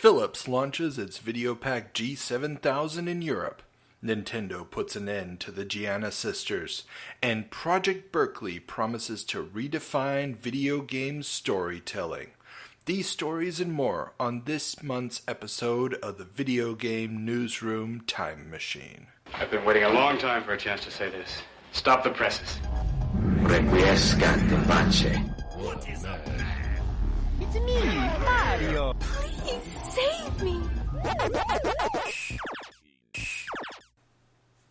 Phillips launches its VideoPack G7000 in Europe. Nintendo puts an end to the Giana Sisters. And Project Berkeley promises to redefine video game storytelling. These stories and more on this month's episode of the Video Game Newsroom Time Machine. I've been waiting a long time for a chance to say this. Stop the presses. Requiescat in pace. What is up? It's me, Mario. Please save me.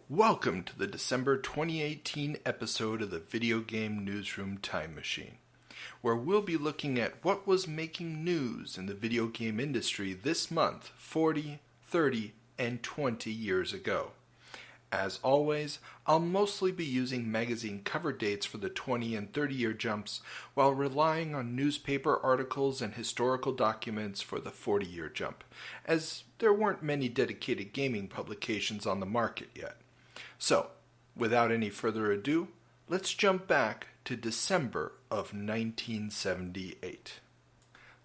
Welcome to the December 2018 episode of the Video Game Newsroom Time Machine, where we'll be looking at what was making news in the video game industry this month, 40, 30, and 20 years ago. As always, I'll mostly be using magazine cover dates for the 20 and 30-year jumps, while relying on newspaper articles and historical documents for the 40-year jump, as there weren't many dedicated gaming publications on the market yet. So, without any further ado, let's jump back to December of 1978.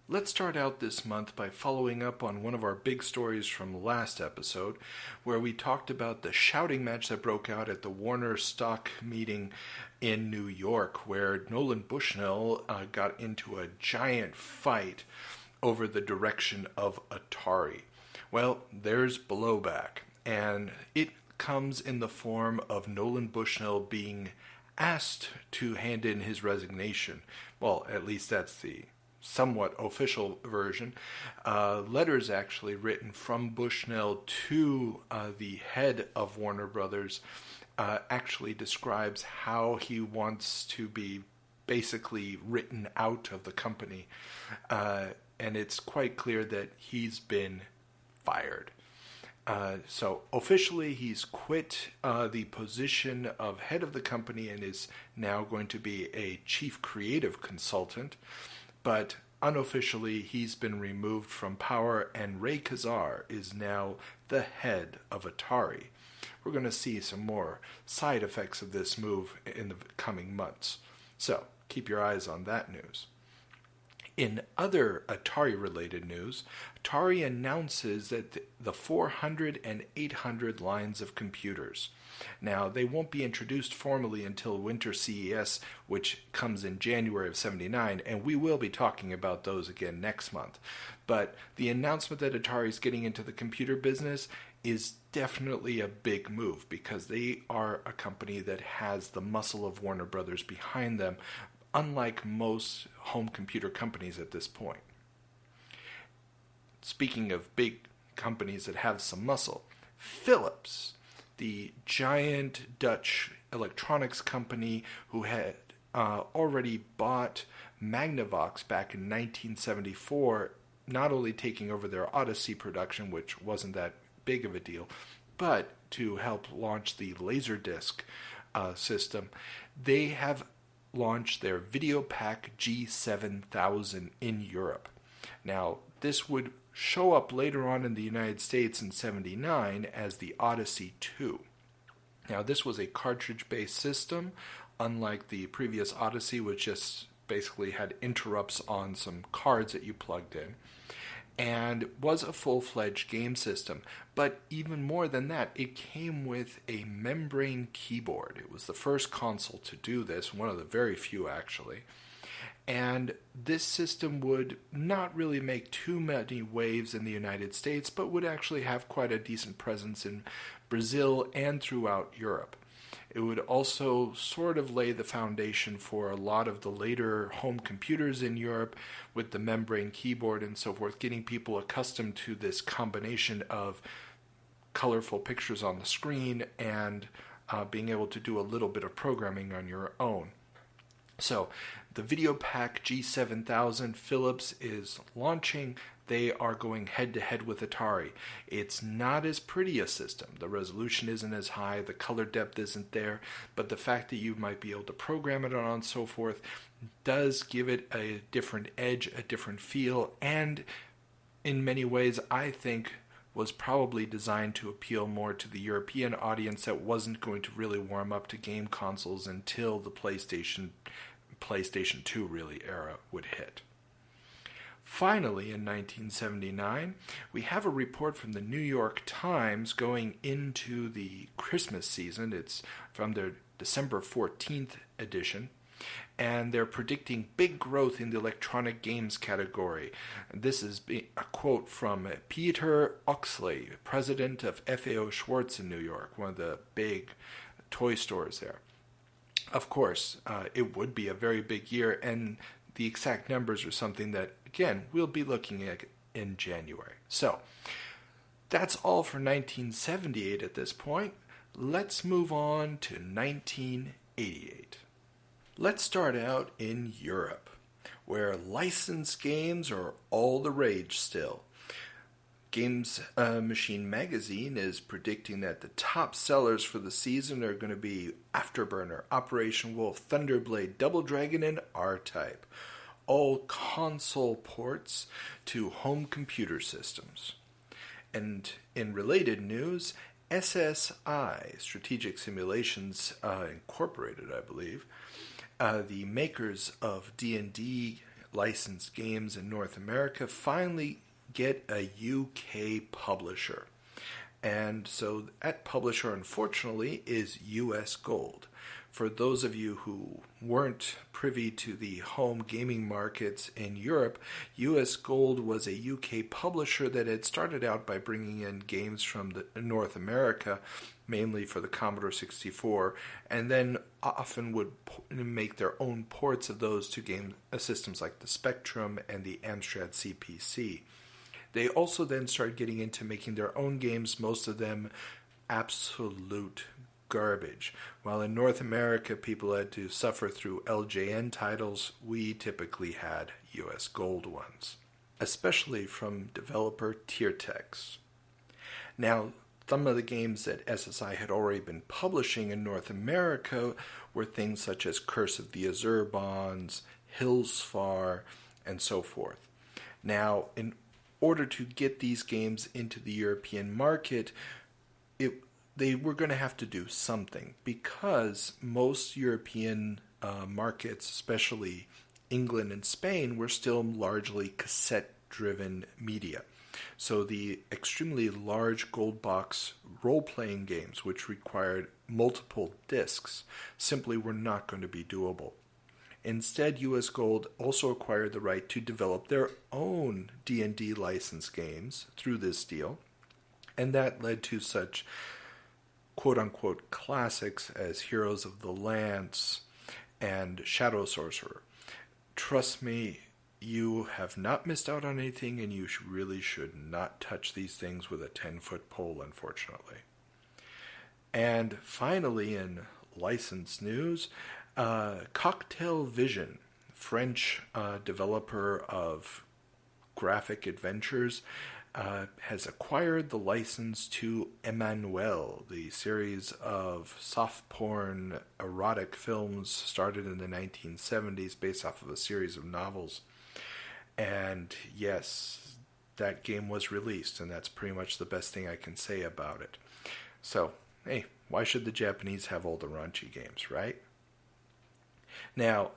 Let's start out this month by following up on one of our big stories from last episode, where we talked about the shouting match that broke out at the Warner stock meeting in New York, where Nolan Bushnell got into a giant fight over the direction of Atari. Well, there's blowback, and it comes in the form of Nolan Bushnell being asked to hand in his resignation. Well, at least that's the somewhat official version. Letters actually written from Bushnell to the head of Warner Brothers actually describes how he wants to be basically written out of the company. And it's quite clear that he's been fired. So officially he's quit the position of head of the company and is now going to be a chief creative consultant. But unofficially, he's been removed from power, and Ray Kazar is now the head of Atari. We're going to see some more side effects of this move in the coming months. So, keep your eyes on that news. In other Atari-related news, Atari announces that the 400 and 800 lines of computers. Now, they won't be introduced formally until Winter CES, which comes in January of '79, and we will be talking about those again next month. But the announcement that Atari is getting into the computer business is definitely a big move, because they are a company that has the muscle of Warner Brothers behind them, unlike most home computer companies at this point. Speaking of big companies that have some muscle, Phillips, the giant Dutch electronics company who had already bought Magnavox back in 1974, not only taking over their Odyssey production, which wasn't that big of a deal, but to help launch the Laserdisc system, they have launched their VideoPack G7000 in Europe. Now, this would show up later on in the United States in '79 as the Odyssey 2. Now, this was a cartridge-based system, unlike the previous Odyssey, which just basically had interrupts on some cards that you plugged in, and was a full-fledged game system. But even more than that, it came with a membrane keyboard. It was the first console to do this, one of the very few actually. And this system would not really make too many waves in the United States, but would actually have quite a decent presence in Brazil and throughout Europe. It would also sort of lay the foundation for a lot of the later home computers in Europe with the membrane keyboard and so forth, getting people accustomed to this combination of colorful pictures on the screen and being able to do a little bit of programming on your own. So, the VideoPack G7000 Phillips is launching. They are going head-to-head with Atari. It's not as pretty a system. The resolution isn't as high, the color depth isn't there, but the fact that you might be able to program it on and so forth does give it a different edge, a different feel, and in many ways, I think, was probably designed to appeal more to the European audience that wasn't going to really warm up to game consoles until the PlayStation 2 really era would hit. Finally, in 1979, we have a report from the New York Times going into the Christmas season. It's from their December 14th edition, and they're predicting big growth in the electronic games category. This is a quote from Peter Oxley, president of FAO Schwartz in New York, one of the big toy stores there. Of course, it would be a very big year, and the exact numbers are something that, again, we'll be looking at in January. So, that's all for 1978 at this point. Let's move on to 1988. Let's start out in Europe, where licensed games are all the rage still. Games Machine magazine is predicting that the top sellers for the season are going to be Afterburner, Operation Wolf, Thunderblade, Double Dragon, and R-Type, all console ports to home computer systems. And in related news, SSI, Strategic Simulations Incorporated, I believe, the makers of D&D licensed games in North America, finally get a UK publisher. And so that publisher, unfortunately, is US Gold. For those of you who weren't privy to the home gaming markets in Europe, US Gold was a UK publisher that had started out by bringing in games from North America, mainly for the Commodore 64, and then often would make their own ports of those to game systems like the Spectrum and the Amstrad CPC. They also then started getting into making their own games, most of them absolute garbage. While in North America people had to suffer through LJN titles, we typically had US Gold ones, especially from developer Tiertex. Now, some of the games that SSI had already been publishing in North America were things such as Curse of the Azurbans, Hillsfar, and so forth. Now, in order to get these games into the European market, they were going to have to do something, because most European markets, especially England and Spain, were still largely cassette-driven media. So the extremely large gold box role-playing games, which required multiple discs, simply were not going to be doable. Instead, US Gold also acquired the right to develop their own D&D licensed games through this deal, and that led to such quote-unquote classics as Heroes of the Lance and Shadow Sorcerer. Trust me, you have not missed out on anything, and you really should not touch these things with a 10-foot pole, unfortunately. And finally, in licensed news, Cocktail Vision, French developer of graphic adventures, has acquired the license to Emmanuel, the series of soft porn erotic films started in the 1970s based off of a series of novels. And yes, that game was released, and that's pretty much the best thing I can say about it. So, hey, why should the Japanese have all the raunchy games, right? Now,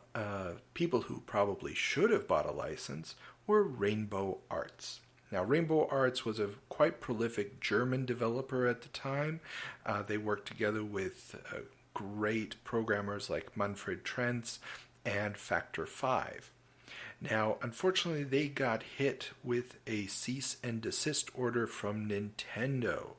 people who probably should have bought a license were Rainbow Arts. Now, Rainbow Arts was a quite prolific German developer at the time. They worked together with great programmers like Manfred Trenz and Factor 5. Now, unfortunately, they got hit with a cease and desist order from Nintendo.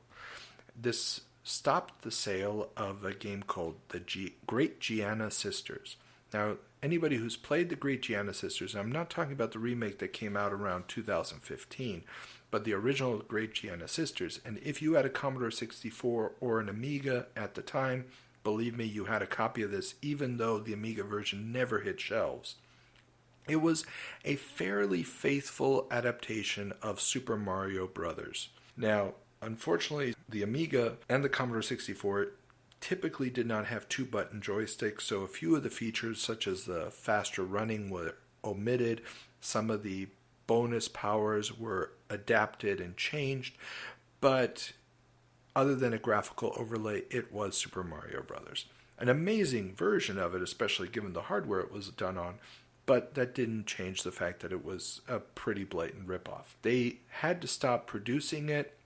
This stopped the sale of a game called the Great Giana Sisters. Now, anybody who's played the Great Giana Sisters, I'm not talking about the remake that came out around 2015, but the original Great Giana Sisters, and if you had a Commodore 64 or an Amiga at the time, believe me, you had a copy of this, even though the Amiga version never hit shelves. It was a fairly faithful adaptation of Super Mario Bros. Now, unfortunately, the Amiga and the Commodore 64 typically did not have two-button joysticks, so a few of the features, such as the faster running, were omitted. Some of the bonus powers were adapted and changed, but other than a graphical overlay, it was Super Mario Bros. An amazing version of it, especially given the hardware it was done on, but that didn't change the fact that it was a pretty blatant ripoff. They had to stop producing it.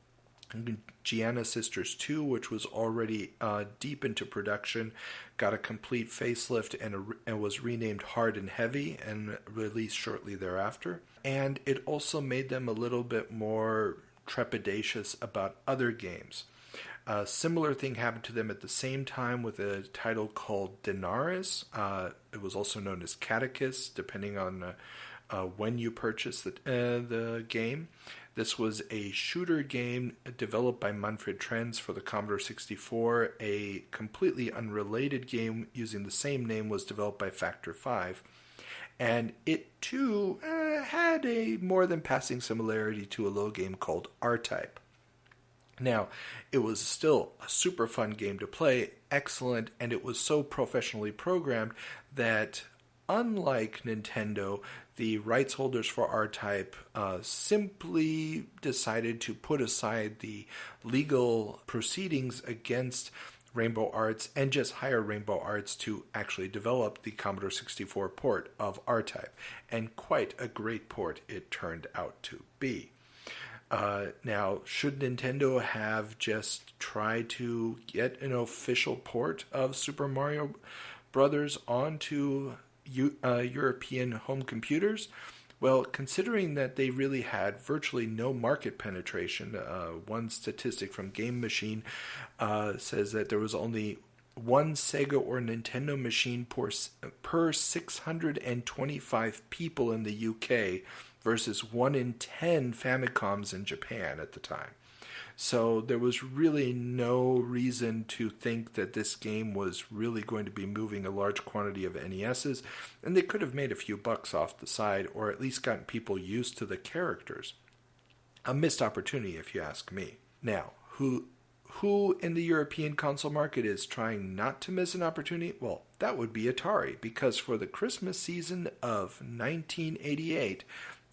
Giana Sisters 2, which was already deep into production, got a complete facelift and was renamed Hard and Heavy and released shortly thereafter. And it also made them a little bit more trepidatious about other games. A similar thing happened to them at the same time with a title called Denaris. It was also known as Catechus, depending on when you purchase the game. This was a shooter game developed by Manfred Trenz for the Commodore 64. A completely unrelated game using the same name was developed by Factor 5. And it, too, had a more than passing similarity to a little game called R-Type. Now, it was still a super fun game to play, excellent, and it was so professionally programmed that, unlike Nintendo, the rights holders for R-Type simply decided to put aside the legal proceedings against Rainbow Arts and just hire Rainbow Arts to actually develop the Commodore 64 port of R-Type. And quite a great port it turned out to be. Now, should Nintendo have just tried to get an official port of Super Mario Brothers onto European home computers? Well, considering that they really had virtually no market penetration, one statistic from Game Machine says that there was only one Sega or Nintendo machine per 625 people in the UK versus 1 in 10 Famicoms in Japan at the time. So there was really no reason to think that this game was really going to be moving a large quantity of NESs, and they could have made a few bucks off the side, or at least gotten people used to the characters. A missed opportunity, if you ask me. Now, who in the European console market is trying not to miss an opportunity? Well, that would be Atari, because for the Christmas season of 1988,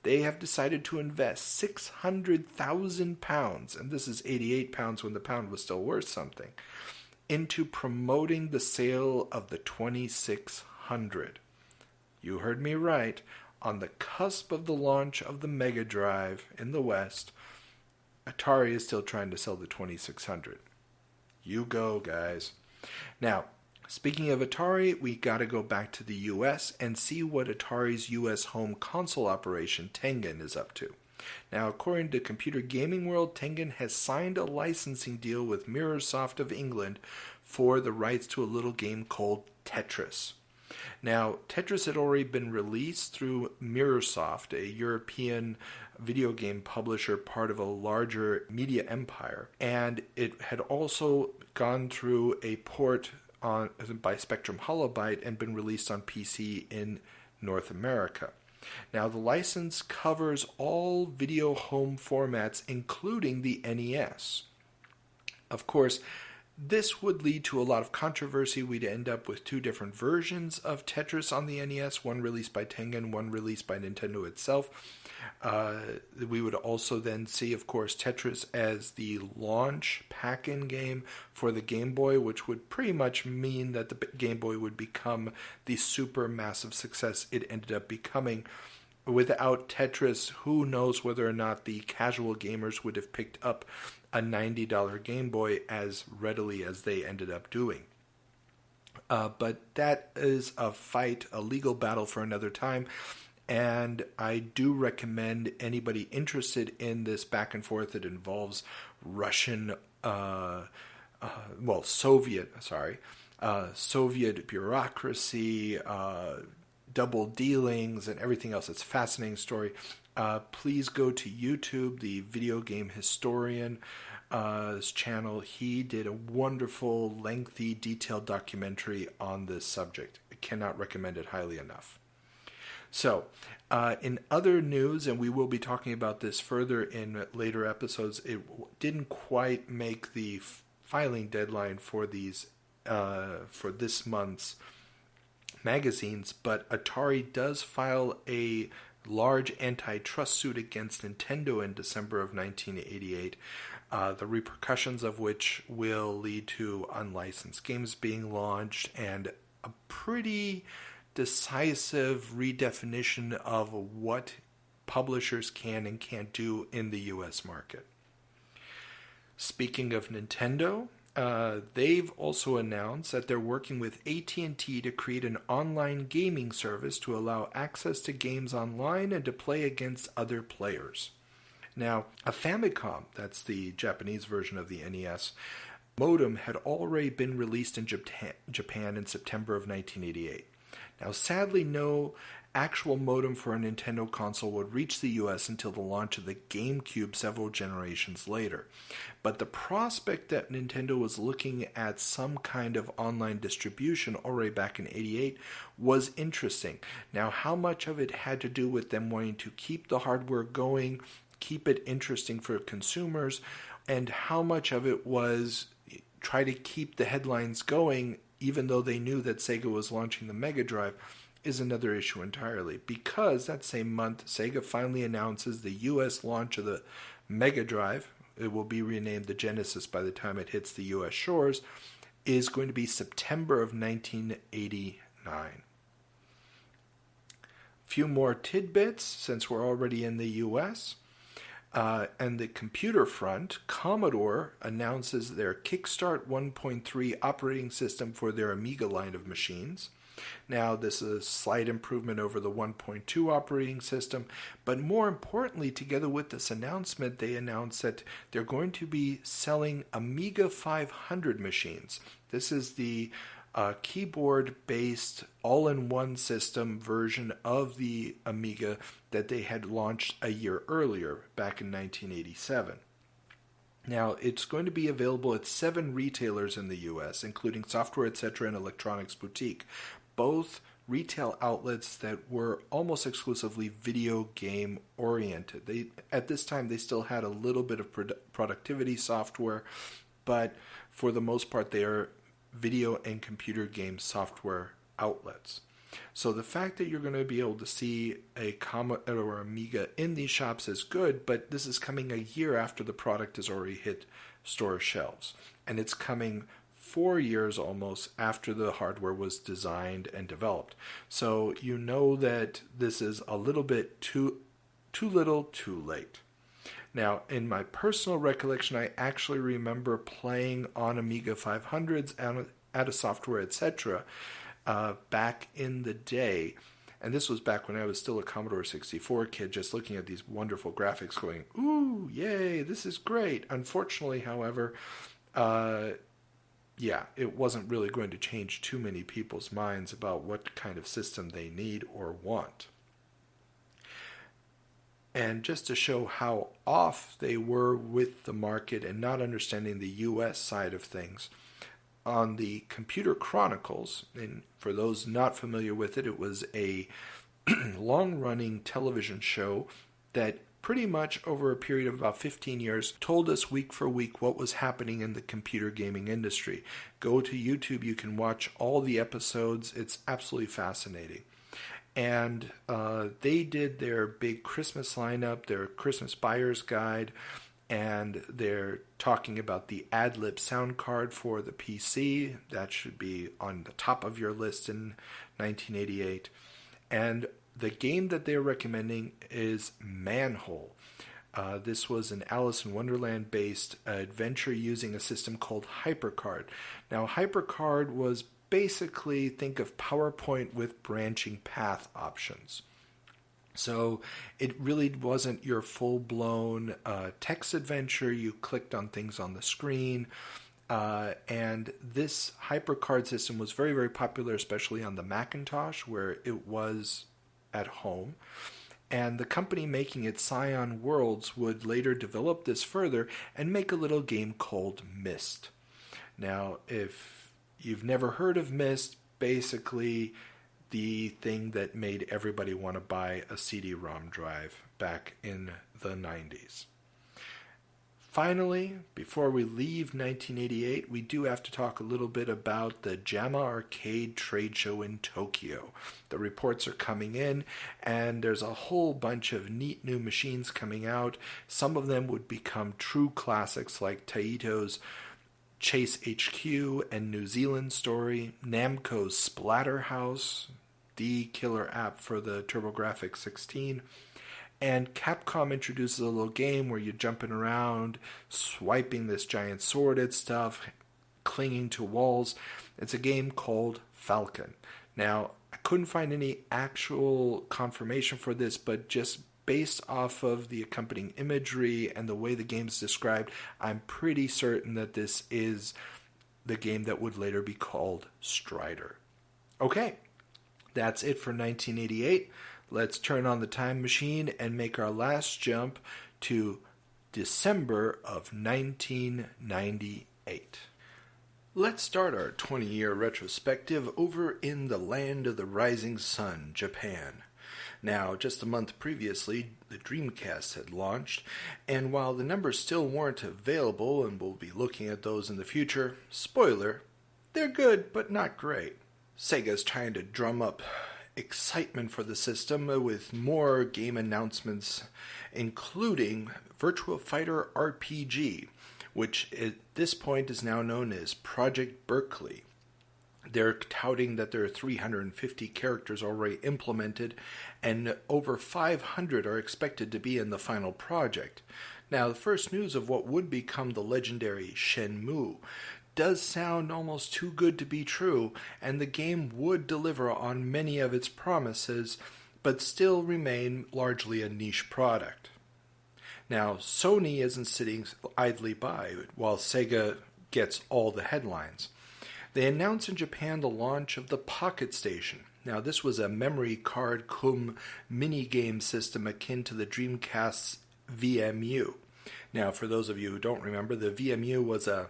they have decided to invest £600,000, and this is 88 pounds when the pound was still worth something, into promoting the sale of the 2600. You heard me right. On the cusp of the launch of the Mega Drive in the West, Atari is still trying to sell the 2600. You go, guys. Now, speaking of Atari, we got to go back to the US and see what Atari's US home console operation Tengen is up to. Now, according to Computer Gaming World, Tengen has signed a licensing deal with Mirrorsoft of England for the rights to a little game called Tetris. Now, Tetris had already been released through Mirrorsoft, a European video game publisher part of a larger media empire, and it had also gone through a port by Spectrum Holobyte and been released on PC in North America. Now, the license covers all video home formats, including the NES. Of course, this would lead to a lot of controversy. We'd end up with two different versions of Tetris on the NES, one released by Tengen, one released by Nintendo itself. We would also then see, of course, Tetris as the launch pack-in game for the Game Boy, which would pretty much mean that the Game Boy would become the super massive success it ended up becoming. Without Tetris, who knows whether or not the casual gamers would have picked up a $90 Game Boy as readily as they ended up doing. But that is a fight, a legal battle for another time. And I do recommend anybody interested in this back and forth that involves Soviet bureaucracy, double dealings, and everything else. It's a fascinating story. Please go to YouTube, the Video Game Historian channel. He did a wonderful, lengthy, detailed documentary on this subject. I cannot recommend it highly enough. So, in other news, and we will be talking about this further in later episodes, it didn't quite make the filing deadline for these for this month's magazines, but Atari does file a large antitrust suit against Nintendo in December of 1988, the repercussions of which will lead to unlicensed games being launched and a pretty decisive redefinition of what publishers can and can't do in the US market. Speaking of Nintendo, they've also announced that they're working with AT&T to create an online gaming service to allow access to games online and to play against other players. Now, a Famicom, that's the Japanese version of the NES, modem had already been released in Japan in September of 1988. Now, sadly, no actual modem for a Nintendo console would reach the US until the launch of the GameCube several generations later. But the prospect that Nintendo was looking at some kind of online distribution already back in 88 was interesting. Now, how much of it had to do with them wanting to keep the hardware going, keep it interesting for consumers, and how much of it was try to keep the headlines going even though they knew that Sega was launching the Mega Drive, is another issue entirely. Because that same month, Sega finally announces the US launch of the Mega Drive, it will be renamed the Genesis by the time it hits the US shores, is going to be September of 1989. Few more tidbits since we're already in the US. And the computer front, Commodore announces their Kickstart 1.3 operating system for their Amiga line of machines. Now, this is a slight improvement over the 1.2 operating system, but more importantly, together with this announcement, they announced that they're going to be selling Amiga 500 machines. This is the keyboard-based all-in-one system version of the Amiga that they had launched a year earlier, back in 1987. Now, it's going to be available at 7 retailers in the U.S., including Software Etc. and Electronics Boutique, both retail outlets that were almost exclusively video game oriented. At this time, they still had a little bit of productivity software, but for the most part, they are video and computer game software outlets. So the fact that you're going to be able to see a Commodore or Amiga in these shops is good, but this is coming a year after the product has already hit store shelves. And it's coming 4 years almost after the hardware was designed and developed. So you know that this is a little bit too little, too late. Now, in my personal recollection, I actually remember playing on Amiga 500s at a Software Etc. Back in the day. And this was back when I was still a Commodore 64 kid, just looking at these wonderful graphics going, ooh, yay, this is great. Unfortunately, however, it wasn't really going to change too many people's minds about what kind of system they need or want. And just to show how off they were with the market and not understanding the U.S. side of things, on the Computer Chronicles, and for those not familiar with it, it was a long-running television show that pretty much over a period of about 15 years told us week for week what was happening in the computer gaming industry. Go to YouTube, you can watch all the episodes. It's absolutely fascinating. And they did their big Christmas lineup, their Christmas buyer's guide, and they're talking about the ad-lib sound card for the PC. That should be on the top of your list in 1988. And the game that they're recommending is Manhole. This was an Alice in Wonderland-based adventure using a system called HyperCard. Now, HyperCard was basically, think of PowerPoint with branching path options. So it really wasn't your full-blown text adventure. You clicked on things on the screen. And this HyperCard system was very, very popular, especially on the Macintosh, where it was at home. And the company making it, Scion Worlds, would later develop this further and make a little game called Myst. Now, if you've never heard of Myst, basically the thing that made everybody want to buy a CD-ROM drive back in the 90s. Finally, before we leave 1988, we do have to talk a little bit about the JAMA Arcade Trade Show in Tokyo. The reports are coming in, and there's a whole bunch of neat new machines coming out. Some of them would become true classics like Taito's Chase HQ and New Zealand Story, Namco's Splatterhouse. the killer app for the TurboGrafx 16. And Capcom introduces a little game where you're jumping around, swiping this giant sword at stuff, clinging to walls. It's a game called Falcon. Now, I couldn't find any actual confirmation for this, but just based off of the accompanying imagery and the way the game's described, I'm pretty certain that this is the game that would later be called Strider. Okay, that's it for 1988. Let's turn on the time machine and make our last jump to December of 1998. Let's start our 20-year retrospective over in the land of the rising sun, Japan. Now, just a month previously, the Dreamcast had launched, and while the numbers still weren't available, and we'll be looking at those in the future, spoiler, they're good, but not great. Sega's trying to drum up excitement for the system with more game announcements, including Virtua Fighter RPG, which at this point is now known as Project Berkeley. They're touting that there are 350 characters already implemented, and over 500 are expected to be in the final project. Now, the first news of what would become the legendary Shenmue does sound almost too good to be true, and the game would deliver on many of its promises, but still remain largely a niche product. Now, Sony isn't sitting idly by while Sega gets all the headlines. They announced in Japan the launch of the Pocket Station. Now, this was a memory card cum mini-game system akin to the Dreamcast's VMU. Now, for those of you who don't remember, the VMU was a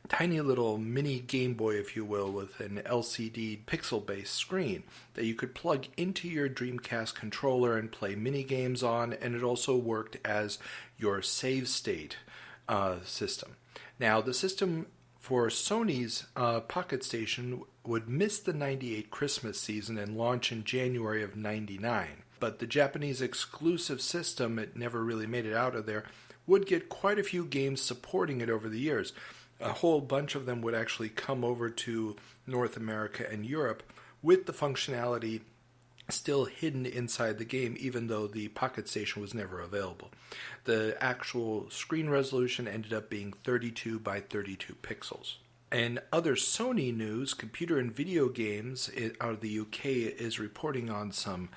tiny little mini Game Boy, if you will, with an LCD pixel-based screen that you could plug into your Dreamcast controller and play mini-games on, and it also worked as your save state system. Now, the system for Sony's Pocket Station would miss the 98 Christmas season and launch in January of 99. But the Japanese exclusive system, it never really made it out of there, would get quite a few games supporting it over the years. A whole bunch of them would actually come over to North America and Europe with the functionality still hidden inside the game, even though the Pocket Station was never available. The actual screen resolution ended up being 32 by 32 pixels. In other Sony news, Computer and Video Games out of the UK is reporting on some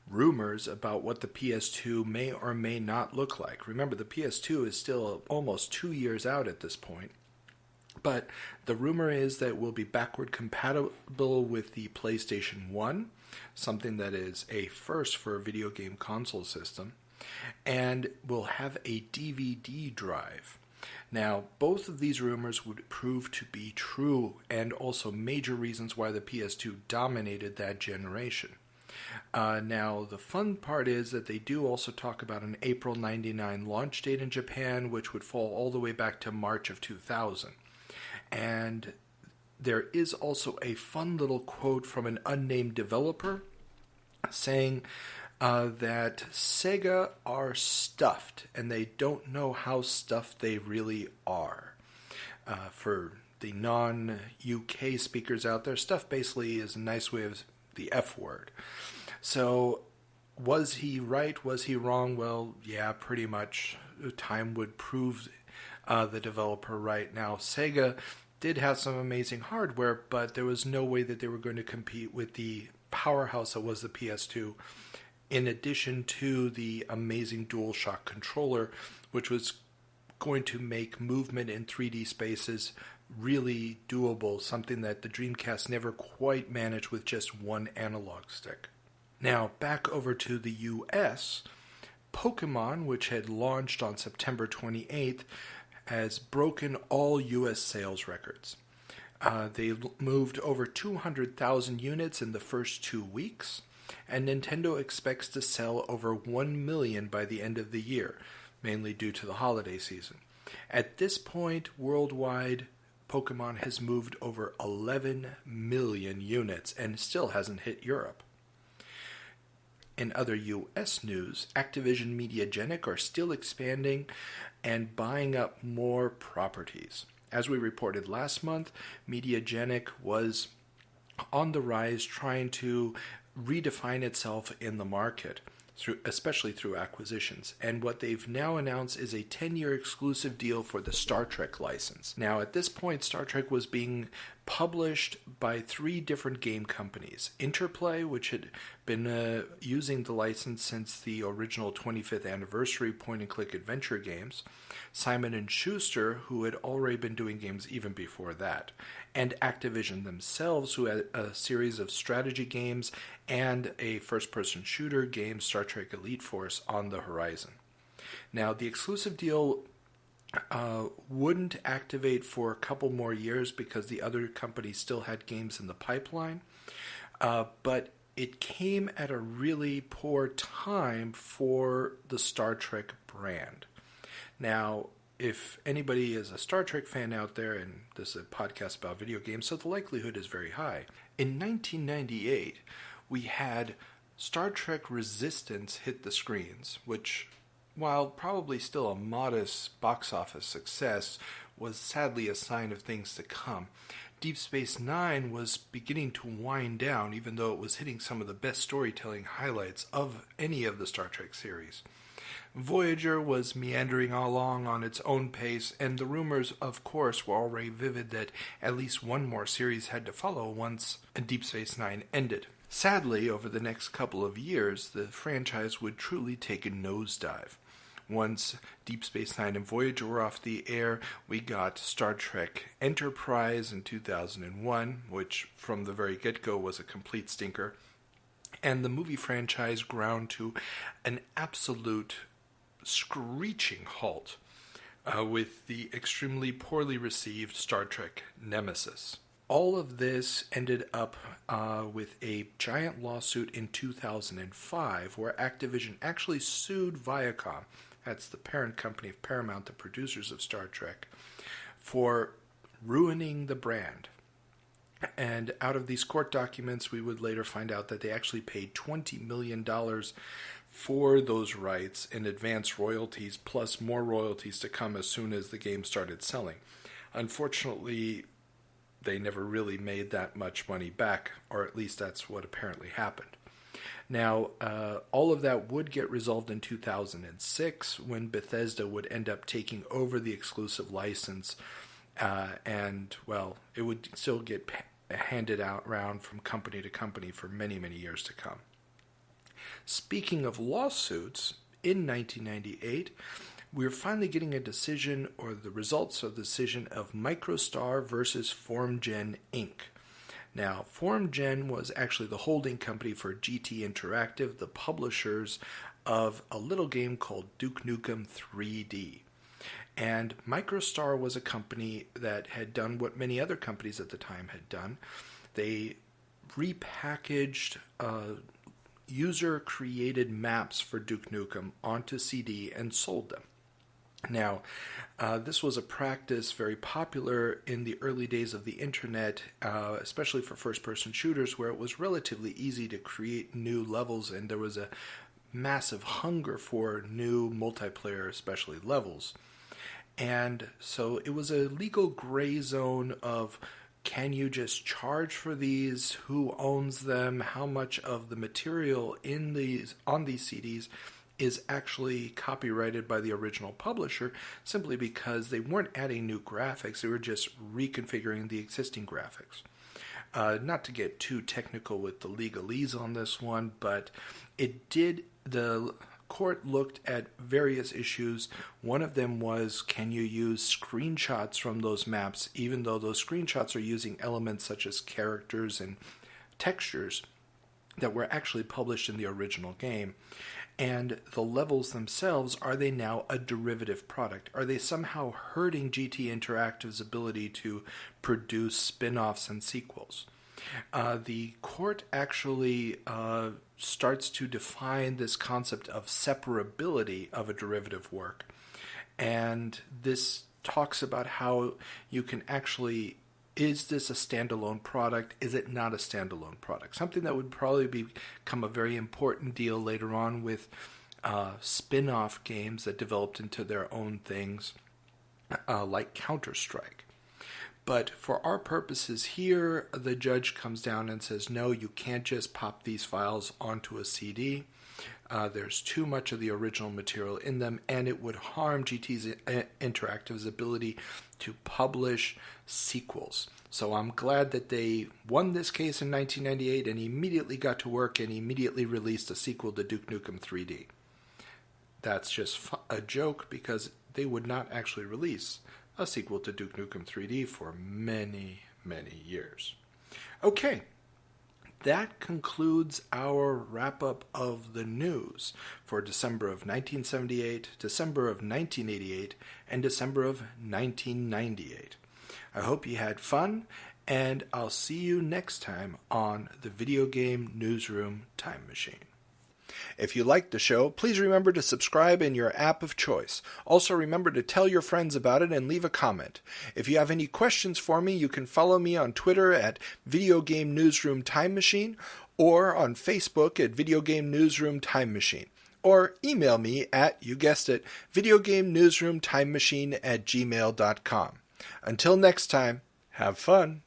rumors about what the PS2 may or may not look like. Remember, the PS2 is still almost 2 years out at this point. But the rumor is that it will be backward compatible with the PlayStation 1, something that is a first for a video game console system, and will have a DVD drive. Now, both of these rumors would prove to be true, and also major reasons why the PS2 dominated that generation. Now, the fun part is that they do also talk about an April 99 launch date in Japan, which would fall all the way back to March of 2000. And there is also a fun little quote from an unnamed developer saying that Sega are stuffed, and they don't know how stuffed they really are. For the non-UK speakers out there, stuff basically is a nice way of the F word. So, was he right? Was he wrong? Well, yeah, pretty much. Time would prove the developer right. Now, Sega did have some amazing hardware, but there was no way that they were going to compete with the powerhouse that was the PS2, in addition to the amazing DualShock controller, which was going to make movement in 3D spaces really doable, something that the Dreamcast never quite managed with just one analog stick. Now, back over to the US, Pokemon, which had launched on September 28th, has broken all US sales records. They moved over 200,000 units in the first 2 weeks, and Nintendo expects to sell over 1 million by the end of the year, mainly due to the holiday season. At this point, worldwide, Pokemon has moved over 11 million units and still hasn't hit Europe. In other US news, Activision Mediagenic are still expanding and buying up more properties. As we reported last month, Mediagenic was on the rise, trying to redefine itself in the market, especially through acquisitions. And what they've now announced is a 10-year exclusive deal for the Star Trek license. Now, at this point, Star Trek was being published by 3 different game companies. Interplay, which had been using the license since the original 25th anniversary point-and-click adventure games. Simon & Schuster, who had already been doing games even before that. And Activision themselves, who had a series of strategy games and a first-person shooter game, Star Trek Elite Force, on the horizon. Now, the exclusive deal wouldn't activate for a couple more years because the other companies still had games in the pipeline, but it came at a really poor time for the Star Trek brand. Now, if anybody is a Star Trek fan out there, and this is a podcast about video games, so the likelihood is very high. In 1998, we had Star Trek Resistance hit the screens, which, while probably still a modest box office success, was sadly a sign of things to come. Deep Space Nine was beginning to wind down, even though it was hitting some of the best storytelling highlights of any of the Star Trek series. Voyager was meandering along on its own pace, and the rumors, of course, were already vivid that at least one more series had to follow once Deep Space Nine ended. Sadly, over the next couple of years, the franchise would truly take a nosedive. Once Deep Space Nine and Voyager were off the air, we got Star Trek Enterprise in 2001, which from the very get-go was a complete stinker. And the movie franchise ground to an absolute screeching halt with the extremely poorly received Star Trek Nemesis. All of this ended up with a giant lawsuit in 2005 where Activision actually sued Viacom, that's the parent company of Paramount, the producers of Star Trek, for ruining the brand. And out of these court documents, we would later find out that they actually paid $20 million for those rights in advance royalties, plus more royalties to come as soon as the game started selling. Unfortunately, they never really made that much money back, or at least that's what apparently happened. Now, all of that would get resolved in 2006 when Bethesda would end up taking over the exclusive license, and, well, it would still get handed out around from company to company for many, many years to come. Speaking of lawsuits, in 1998, we're finally getting a decision, or the results of the decision, of MicroStar versus FormGen Inc. Now, FormGen was actually the holding company for GT Interactive, the publishers of a little game called Duke Nukem 3D. And MicroStar was a company that had done what many other companies at the time had done. They repackaged user-created maps for Duke Nukem onto CD and sold them. Now, this was a practice very popular in the early days of the internet, especially for first-person shooters, where it was relatively easy to create new levels, and there was a massive hunger for new multiplayer, especially levels. And so it was a legal gray zone of, can you just charge for these? Who owns them? How much of the material on these CDs is actually copyrighted by the original publisher, simply because they weren't adding new graphics, they were just reconfiguring the existing graphics. Not to get too technical with the legalese on this one, but the court looked at various issues. One of them was, can you use screenshots from those maps, even though those screenshots are using elements such as characters and textures that were actually published in the original game? And the levels themselves, are they now a derivative product? Are they somehow hurting GT Interactive's ability to produce spin-offs and sequels? The court actually starts to define this concept of separability of a derivative work. And this talks about how you can actually, is this a standalone product? Is it not a standalone product? Something that would probably become a very important deal later on with spin-off games that developed into their own things, like Counter-Strike. But for our purposes here, the judge comes down and says, no, you can't just pop these files onto a CD. There's too much of the original material in them, and it would harm GT Interactive's ability to publish sequels. So I'm glad that they won this case in 1998 and immediately got to work and immediately released a sequel to Duke Nukem 3D. That's just a joke because they would not actually release a sequel to Duke Nukem 3D for many, many years. Okay. That concludes our wrap-up of the news for December of 1978, December of 1988, and December of 1998. I hope you had fun, and I'll see you next time on the Video Game Newsroom Time Machine. If you liked the show, please remember to subscribe in your app of choice. Also remember to tell your friends about it and leave a comment. If you have any questions for me, you can follow me on Twitter at Video Game Newsroom Time Machine or on Facebook at Video Game Newsroom Time Machine. Or email me at, you guessed it, videogamenewsroomtimemachine@gmail.com. Until next time, have fun.